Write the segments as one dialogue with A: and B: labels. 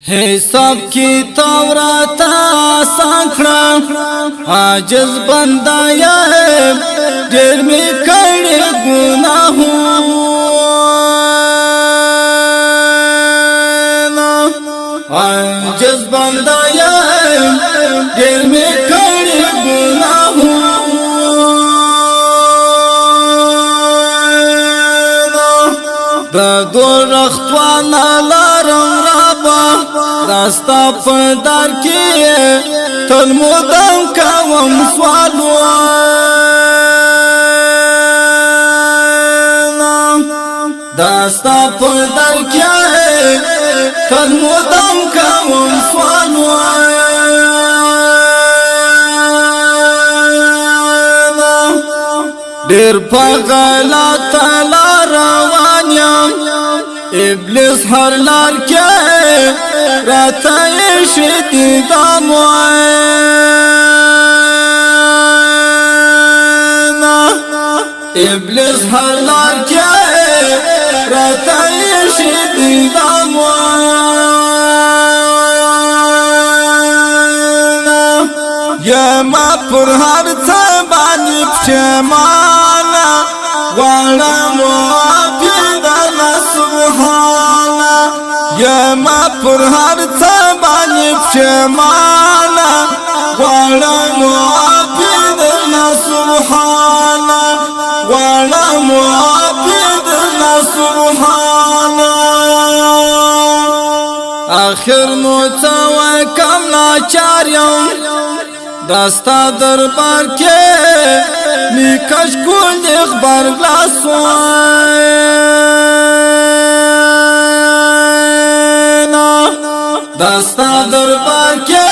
A: حساب کی توراتا سانکھڑا عاجز بندہ یا ہے دیر میں کڑے گناہوں عاجز بندہ یا ہے دیر میں کڑے گناہوں دا دو رختوانا لارم داستا پدار کی تل مدام کوم سوالوانا داستا پدار کی تل مدام کوم سوالوانا دیر پا غلط لاروانا ابلیس ہر لار کے راتا شدی داموانا ابلیس ہر لار کے راتا شدی داموانا یا ما پر ہر تبانی پشمانا وانا موافی دانا سبحانا یا ما پر ہر تبانی پشمانا وانا موافی دانا سبحانا وانا موافی دانا سبحانا آخر متوى کم ناچاریم داستا دربار کے نیکش کن اخبار گلاسوانا داستا دربار کے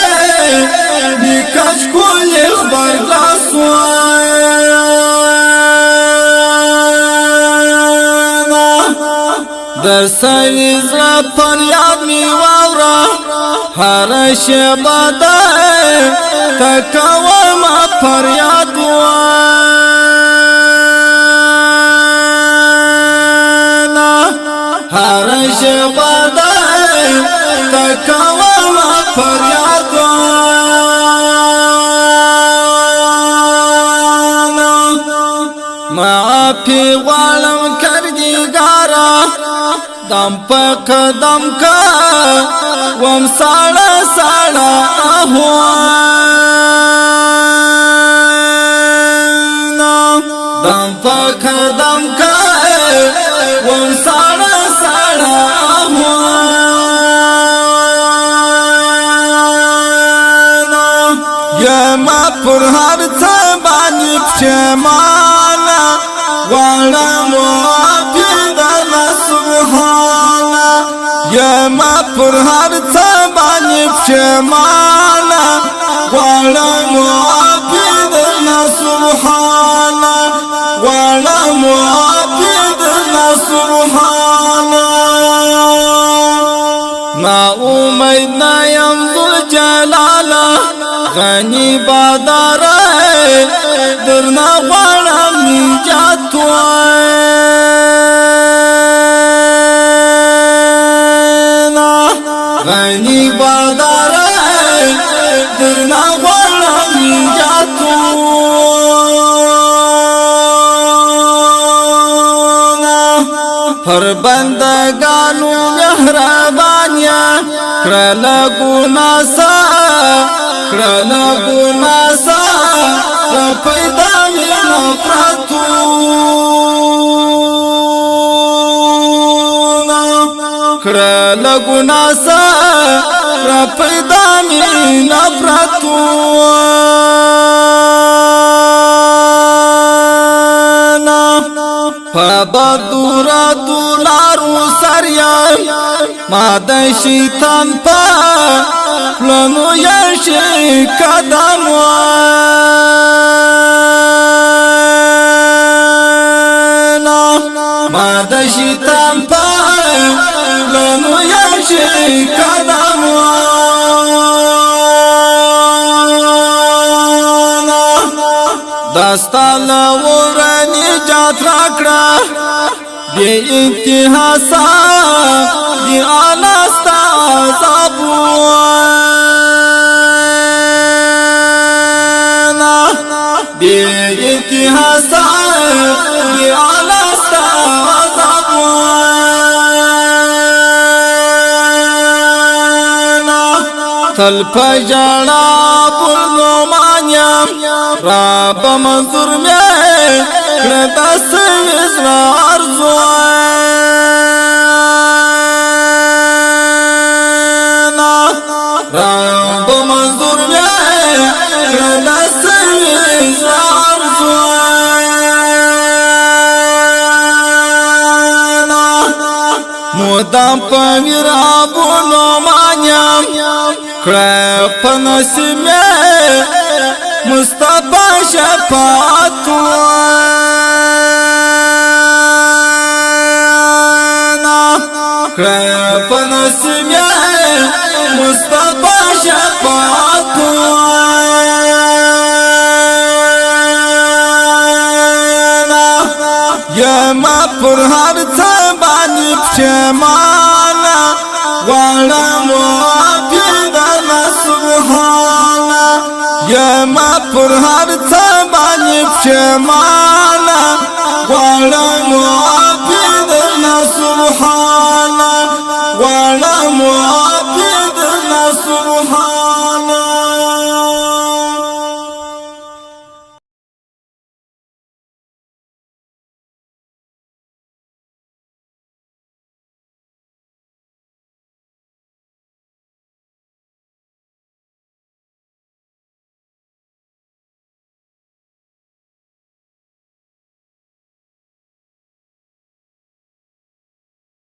A: نیکش کن اخبار گلاسوانا در سویز را پر یاد می وورا ہر شباد تکوام پر یاد وانا ہر شباد تکوام پر یاد وانا معافی غالم کردی گارا دم پک دم کا وم ساڑا ساڑا آہوانا دم پک دم کا وم ساڑا ساڑا آہوانا یا ما پر ہر تبانی پشمانا وانا موافی دانا سبحانا یا ما پر ہر تبانی پشمانا وانا موافی دانا سبحانا وانا موافی دانا سبحانا نا امید نایم ذو جلالا غنی بادارا درنا غانا من جاتوانا غنی بادارا درنا غانا من جاتوانا پر بندگانو مہربانیا کرلا گناسا کرلا گناسا پیدا مینا پراتونا کرلا گناسا پیدا مینا پراتونا پابا دورا دولارو سریا مادا شیطان پا پلانو یشی قدم وانا مادا شیطان پا پلانو یشی قدم وانا داستا لورانی جات راکڑا بے انتہا سا دی آلاستا عذاب نسا دی آلستا عذابوانا تل پجانا بلدو مانیم راب منظور میں کرتا سویزر ارزوانا راب منظور میں کرتا سویزر ارزوانا مودام پویرابونو مانیم کرپ نسیمه مصطفی شفاعت وانا کرپ نسیمه مصطفی شفاعت وانا یما پر هر تبانی پشمانا وانا یما پر هر تبانی پشمانا غواړم